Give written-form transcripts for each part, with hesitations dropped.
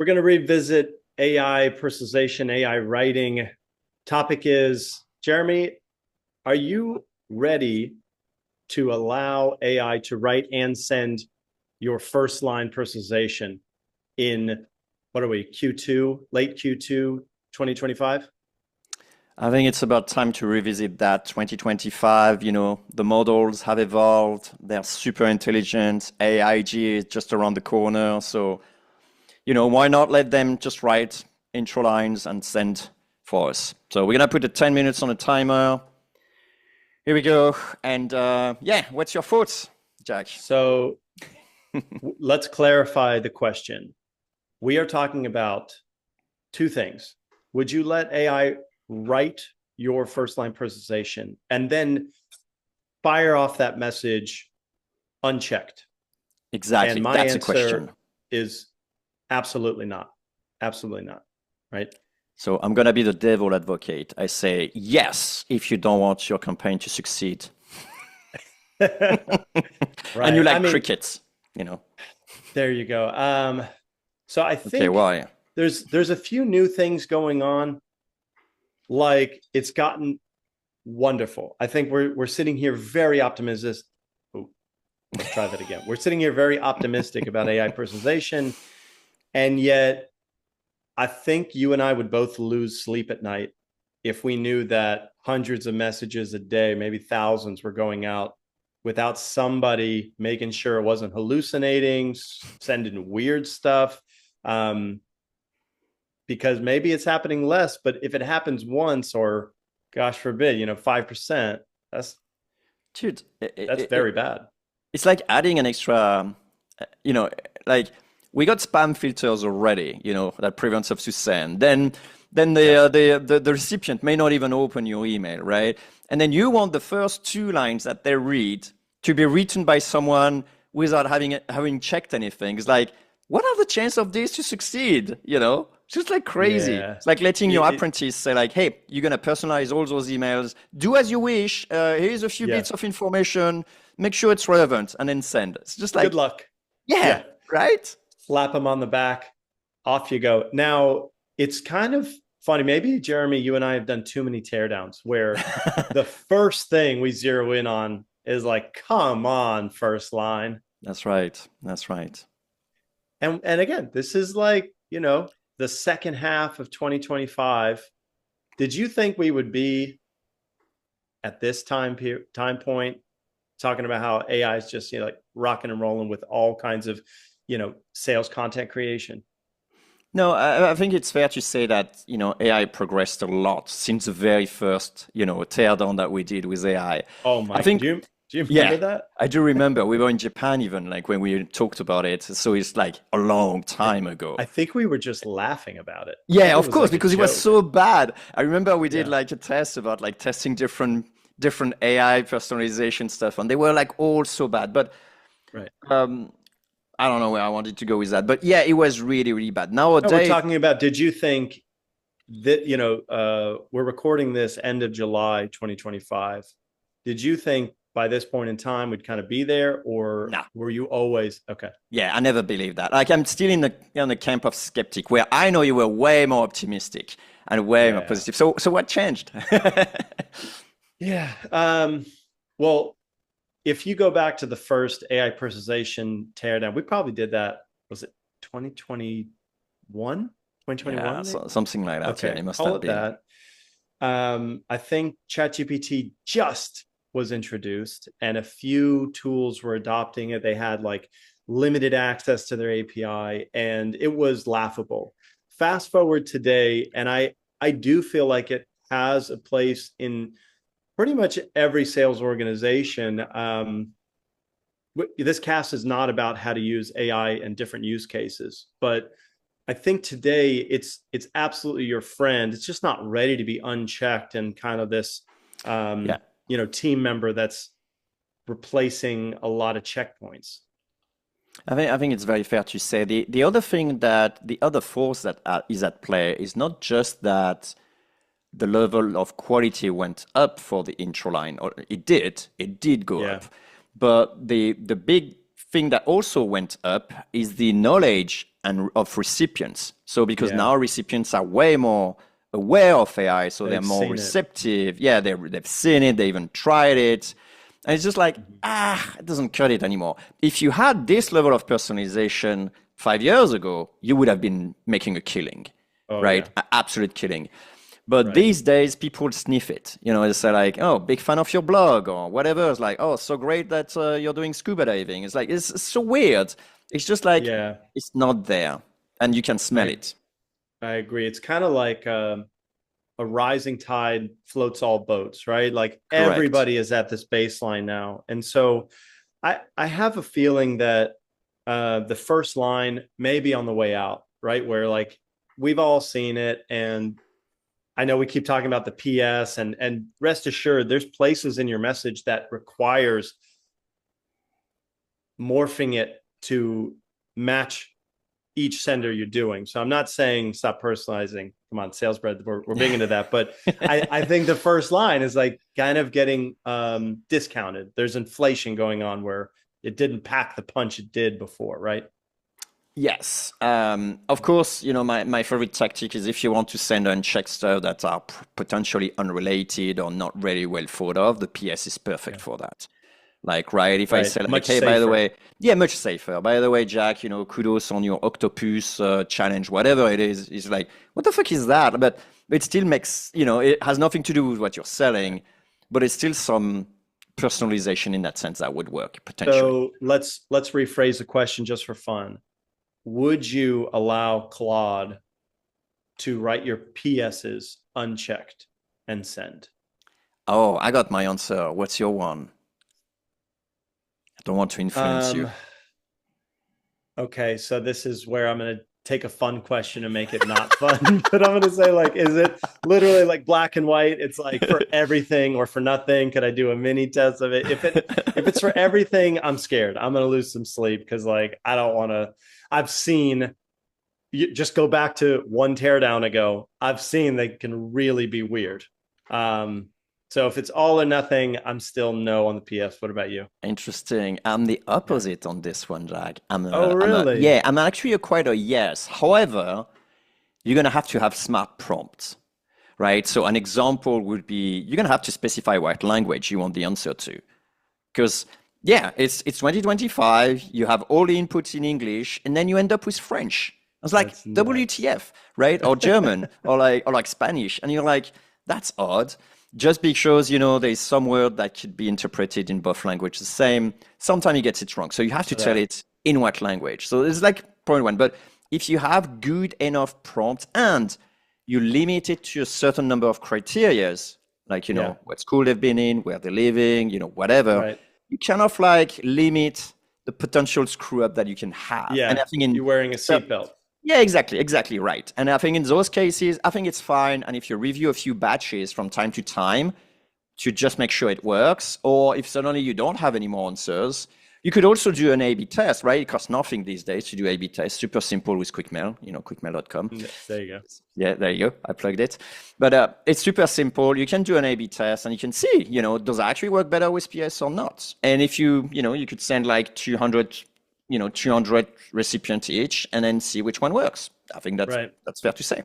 We're going to revisit AI personalization, AI writing. Topic is, Jeremy, are you ready to allow AI to write and send your first line personalization in, what are we, Q2, late Q2, 2025? I think it's about time to revisit that 2025. The models have evolved. They're super intelligent. AIG is just around the corner. So, why not let them just write intro lines and send for us? So we're going to put the 10 minutes on a timer. Here we go. And what's your thoughts, Jack? So let's clarify the question. We are talking about two things. Would you let AI write your first line personalization and then fire off that message unchecked? Exactly. And my That's answer a question. is absolutely not. Absolutely not. Right? So I'm going to be the devil advocate. I say, yes, if you don't want your campaign to succeed. Right. And you like crickets, There you go. So I think okay, why? There's a few new things going on. Like, it's gotten wonderful. I think we're sitting here very optimistic. Oh, let's try that again. We're sitting here very optimistic about AI personalization, and yet I think you and I would both lose sleep at night if we knew that hundreds of messages a day, maybe thousands, were going out without somebody making sure it wasn't hallucinating, sending weird stuff. Because maybe it's happening less, but if it happens once, or gosh forbid, 5%, that's very bad. It's like adding an extra, like we got spam filters already, that prevents us to send. Then the recipient may not even open your email, right? And then you want the first two lines that they read to be written by someone without having checked anything. It's like, what are the chances of this to succeed? It's just like crazy. Yeah. It's like letting your apprentice say like, hey, you're going to personalize all those emails. Do as you wish. Here's a few bits of information. Make sure it's relevant and then send. It's just like, good luck. Yeah. Right? Slap them on the back. Off you go. Now, it's kind of funny. Maybe, Jeremy, you and I have done too many teardowns where the first thing we zero in on is like, come on, first line. That's right. And again, this is like, the second half of 2025. Did you think we would be at this time point talking about how AI is just like rocking and rolling with all kinds of sales content creation? No, I think it's fair to say that AI progressed a lot since the very first teardown that we did with AI. Oh my! Do you remember that? I do remember. We were in Japan even, like when we talked about it. So it's like a long time ago. I think we were just laughing about it. Yeah, of course, because it was so bad. I remember we did like a test about like testing different AI personalization stuff, and they were like all so bad. But right. I don't know where I wanted to go with that. But yeah, it was really, really bad. Nowadays, we're talking about, did you think that, we're recording this end of July 2025. Did you think by this point in time we'd kind of be there, or were you always okay? Yeah, I never believed that. Like, I'm still in the camp of skeptic, where I know you were way more optimistic and way more positive. So what changed? Well, if you go back to the first AI personalization teardown, we probably did that. Was it 2021? 2021? Yeah, something like that. Okay, yeah, it must call have it been. that. I think ChatGPT just was introduced, and a few tools were adopting it. They had like limited access to their API, and it was laughable. Fast forward today, and I do feel like it has a place in pretty much every sales organization. This cast is not about how to use AI and different use cases, but I think today it's absolutely your friend. It's just not ready to be unchecked and kind of this team member that's replacing a lot of checkpoints. I think it's very fair to say the other thing, that the other force that is at play is not just that the level of quality went up for the intro line, or it did go up, but the big thing that also went up is the knowledge and of recipients. So because Yeah. now recipients are way more aware of AI, so they're They've more seen it. receptive. Yeah, they've seen it, they even tried it. And it's just like, it doesn't cut it anymore. If you had this level of personalization 5 years ago, you would have been making a killing, Oh right? yeah. Absolute killing. But Right. these days, people sniff it. You know, they say like, "Oh, big fan of your blog," or whatever. It's like, "Oh, so great that you're doing scuba diving." It's like it's so weird. It's just like Yeah. it's not there, and you can smell I it. I agree. It's kind of like a rising tide floats all boats, right? Like Correct. everybody is at this baseline now. And so I have a feeling that the first line may be on the way out, right? Where like we've all seen it. And I know we keep talking about the PS and rest assured, there's places in your message that requires morphing it to match each sender you're doing. So I'm not saying stop personalizing. Come on, sales bread, we're big into that. But I think the first line is like kind of getting discounted. There's inflation going on where it didn't pack the punch it did before, right? Yes. Of course, you know, my favorite tactic is if you want to send unchecked stuff that are potentially unrelated or not really well thought of, the PS is perfect Yeah. for that. Like, right, if I Right. say like, Much hey, by the safer. way, yeah, much safer. By the way, Jack, you know, kudos on your octopus challenge, whatever it is. It's like, what the fuck is that? But it still makes, you know, it has nothing to do with what you're selling, but it's still some personalization in that sense that would work potentially. So let's rephrase the question just for fun. Would you allow Claude to write your PSs unchecked and send? Oh, I got my answer. What's your one? I don't want to influence you. Um, okay, so this is where I'm going to take a fun question and make it not fun. But I'm going to say, like, is it literally like black and white? It's like for everything or for nothing. Could I do a mini test of it? If it's for everything, I'm scared. I'm going to lose some sleep because like I don't want to. I've seen you just go back to one teardown ago. I've seen they can really be weird. Um, so if it's all or nothing, I'm still no on the PS. What about you? Interesting. I'm the Yeah. opposite on this one, Jack. Oh, Yeah, really? I'm actually a quite a yes. However, you're gonna have to have smart prompts, right? So an example would be you're gonna have to specify what language you want the answer to. Because yeah, it's 2025, you have all the inputs in English, and then you end up with French. I was like, That's nuts. WTF, right? Or German, or like Spanish. And you're like, that's odd. Just because, you know, there's some word that could be interpreted in both languages the same. Sometimes he gets it wrong. So you have to tell That it in what language. So it's like point one. But if you have good enough prompt and you limit it to a certain number of criterias, like, you yeah, know, what school they've been in, where they're living, you know, whatever, right. you kind of like limit the potential screw up that you can have. And Yeah, I think in you're wearing a so seatbelt. yeah, exactly right. And I think in those cases, I think it's fine. And if you review a few batches from time to time to just make sure it works, or if suddenly you don't have any more answers, you could also do an A/B test, right? It costs nothing these days to do A/B tests. Super simple with QuickMail, you know, quickmail.com. There you go. Yeah, there you go. I plugged it. But it's super simple. You can do an A/B test and you can see, you know, does it actually work better with PS or not? And if you know, you could send like 200, you know, 200 recipients each and then see which one works. I think Right. that's fair to say.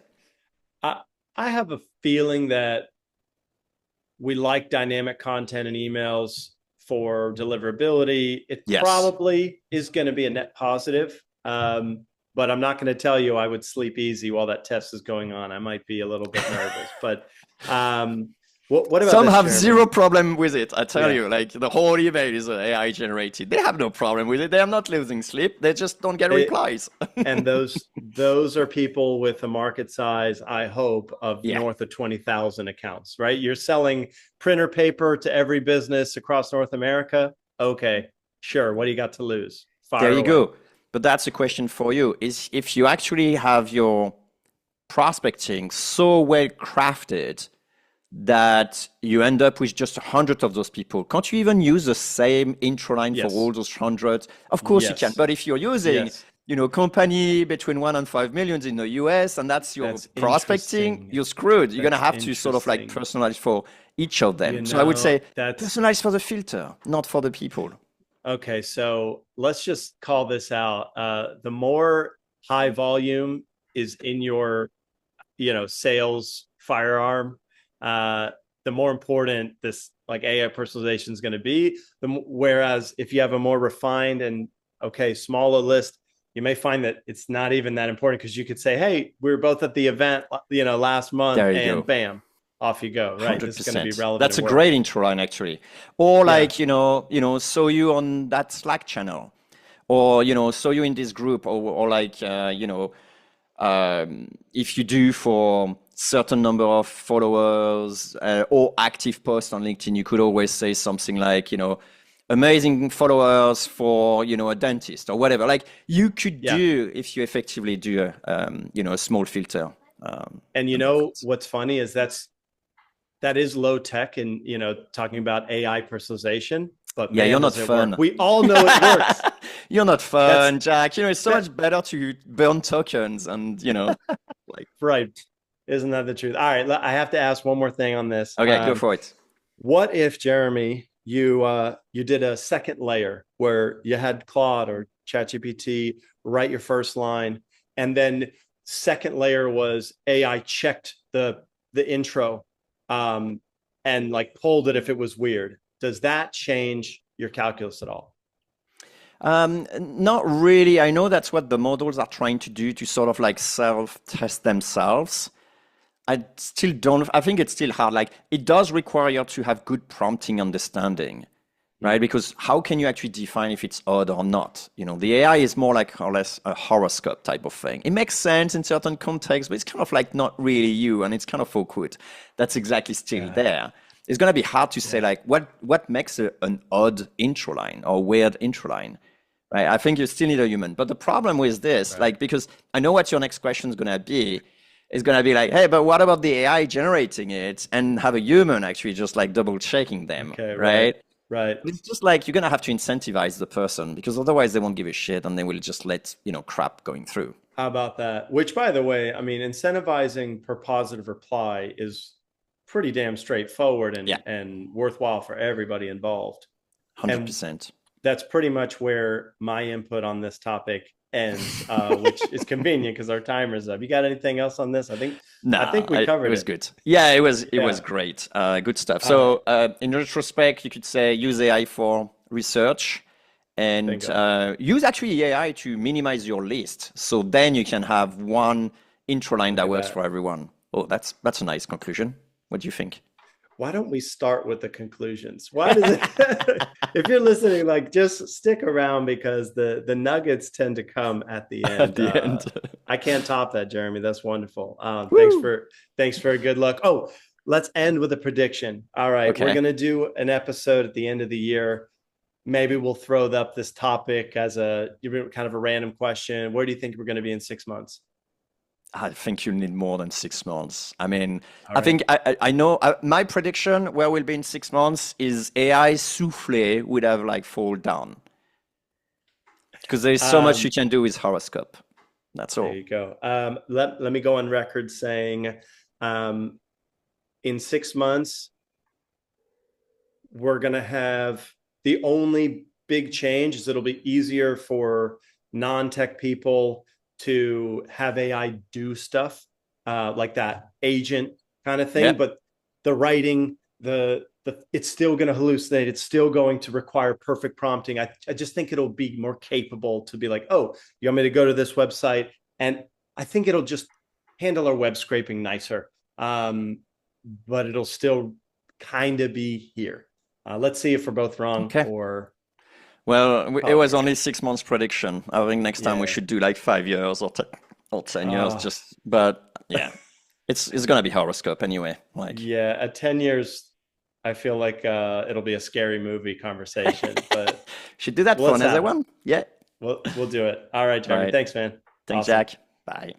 I I have a feeling that we like dynamic content and emails for deliverability. It Yes. probably is going to be a net positive. But I'm not going to tell you I would sleep easy while that test is going on. I might be a little bit nervous. But um, what about Some this, have Jeremy? zero problem with it. I tell Yeah. you, like the whole email is AI generated. They have no problem with it. They are not losing sleep. They just don't get It, replies. and those are people with a market size, I hope, of Yeah. north of 20,000 accounts, right? You're selling printer paper to every business across North America. Okay, sure. What do you got to lose? There Fire you away. go. But that's a question for you. Is if you actually have your prospecting so well crafted that you end up with just 100 of those people, can't you even use the same intro line for all Yes. those 100? Of course you can. Yes. But if you're using, Yes. you know, company between 1 and 5 million in the US, and that's your That's prospecting, interesting. you're screwed. You're gonna That's have to sort of like interesting. personalize for each of You them. So I would know, say that's personalize for the filter, not for the people. okay. So let's just call this out. The more high volume is in your, sales firearm, the more important this like AI personalization is going to be. Whereas if you have a more refined and smaller list, you may find that it's not even that important because you could say, hey, we were both at the event, last month, There you and go. bam, off you go. Right. This is going to be 100%. relevant That's at a work. great intro line, actually. Or Yeah. like, saw you on that Slack channel, or, saw you in this group, or like, if you do for certain number of followers or active posts on LinkedIn, you could always say something like, amazing followers for, a dentist or whatever. Like you could Yeah. do if you effectively do a small filter. And what's funny is that is low tech and talking about AI personalization, but Yeah, man, you're not does it work. fun. We all know it works. You're not That's fun, Jack. It's so much better to burn tokens and, like, right. Isn't that the truth? All right, I have to ask one more thing on this. okay, go for it. What if, Jeremy, you did a second layer where you had Claude or ChatGPT write your first line, and then second layer was AI checked the intro, and like pulled it if it was weird. Does that change your calculus at all? Not really. I know that's what the models are trying to do to sort of like self-test themselves. I still don't, I think it's still hard. Like it does require you to have good prompting understanding, right? Because how can you actually define if it's odd or not? The AI is more like or less a horoscope type of thing. It makes sense in certain contexts, but it's kind of like not really you, and it's kind of awkward. That's exactly still there. It's going to be hard to say like what makes an odd intro line or weird intro line, right? I think you still need a human. But the problem with this, like, because I know what your next question is going to be, is going to be like, hey, but what about the AI generating it and have a human actually just like double checking them, Okay, right? right. It's just like you're going to have to incentivize the person because otherwise they won't give a shit and they will just let, crap going through. How about that? Which, by the way, I mean, incentivizing per positive reply is pretty damn straightforward Yeah, and worthwhile for everybody involved. And 100%. that's pretty much where my input on this topic ends, which is convenient because our timer's up. You got anything else on this? I think we It covered was it. good. Yeah, it was Yeah. great. Good stuff. So in retrospect, you could say use AI for research and use actually AI to minimize your list. So then you can have one intro line that works for everyone. Oh, that's a nice conclusion. What do you think? Why don't we start with the conclusions? Why does it? If you're listening, like just stick around because the nuggets tend to come at the end. At the end. I can't top that, Jeremy. That's wonderful. Woo! Thanks for a good luck. Oh, let's end with a prediction. All right, we're Okay. gonna do an episode at the end of the year. Maybe we'll throw up this topic as a kind of a random question. Where do you think we're going to be in 6 months? I think you need more than 6 months. I mean, All I right. think I know my prediction where we'll be in 6 months is AI souffle would have like fall down because there's so much you can do with horoscope. That's There all. you go. Let me go on record saying, um, in 6 months, we're going to have the only big change is it'll be easier for non-tech people to have AI do stuff, like that agent kind of thing. Yeah. But the writing, it's still going to hallucinate. It's still going to require perfect prompting. I just think it'll be more capable to be like, oh, you want me to go to this website? And I think it'll just handle our web scraping nicer. But it'll still kind of be here. Let's see if we're both wrong Okay. or Well, it oh, was only 6 months prediction. I think next time we yeah. should do like 5 years or 10 years. Uh, But yeah, it's gonna be horoscope anyway. Like, yeah, at 10 years, I feel like it'll be a scary movie conversation, but should do that for let's another have it. one. Yeah. We'll do it. All right, All Jeremy. right. Thanks, man. Thanks, Awesome. Jack. Bye.